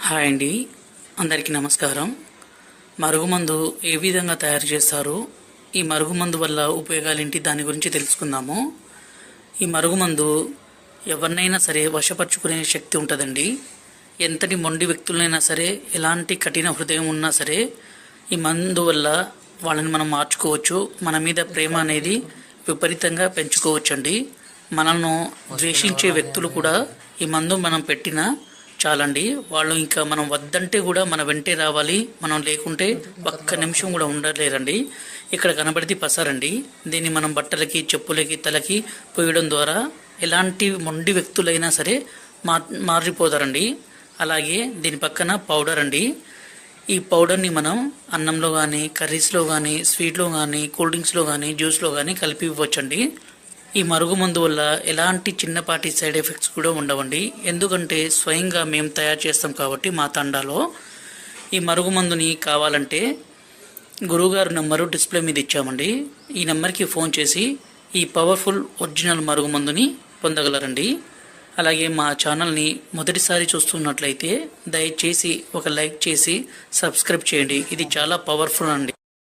Hi అండి, అందరికీ నమస్కారం. మరుగుమందు ఏ విధంగా తయారు చేస్తారు, ఈ మరుగుమందు వల్ల ఉపయోగాలేంటి, దాని గురించి తెలుసుకుందాము. ఈ మరుగుమందు ఎవరినైనా సరే వశపరుచుకునే శక్తి ఉంటుందండి. ఎంతటి మొండి వ్యక్తులైనా సరే, ఎలాంటి కఠిన హృదయం ఉన్నా సరే, ఈ మందు వల్ల వాళ్ళని మనం మార్చుకోవచ్చు. మన మీద ప్రేమ అనేది విపరీతంగా పెంచుకోవచ్చండి. మనల్ని ద్వేషించే వ్యక్తులు కూడా ఈ మందు మనం పెట్టినా చాలండి, వాళ్ళు ఇంకా మనం వద్దంటే కూడా మన వెంటే రావాలి. మనం లేకుంటే ఒక్క నిమిషం కూడా ఉండలేరండి. ఇక్కడ కనబడితే పసారండి. దీన్ని మనం బట్టలకి, చెప్పులకి, తలకి పోయడం ద్వారా ఎలాంటి మొండి వ్యక్తులైనా సరే మారిపోతారండి. అలాగే దీని పక్కన పౌడర్ అండి. ఈ పౌడర్ని మనం అన్నంలో కానీ, కర్రీస్లో కానీ, స్వీట్లో కానీ, కూల్ డ్రింక్స్లో కానీ, జ్యూస్లో కానీ కలిపి ఇవ్వచ్చండి. ఈ మరుగుమందు వల్ల ఎలాంటి చిన్నపాటి సైడ్ ఎఫెక్ట్స్ కూడా ఉండవండి. ఎందుకంటే స్వయంగా మేము తయారు చేస్తాం కాబట్టి మా తండాలో. ఈ మరుగుమందుని కావాలంటే గురువుగారు నెంబరు డిస్ప్లే మీద ఇచ్చామండి. ఈ నెంబర్కి ఫోన్ చేసి ఈ పవర్ఫుల్ ఒరిజినల్ మరుగుమందుని పొందగలరండి. అలాగే మా ఛానల్ని మొదటిసారి చూస్తున్నట్లయితే దయచేసి ఒక లైక్ చేసి సబ్స్క్రైబ్ చేయండి. ఇది చాలా పవర్ఫుల్ అండి.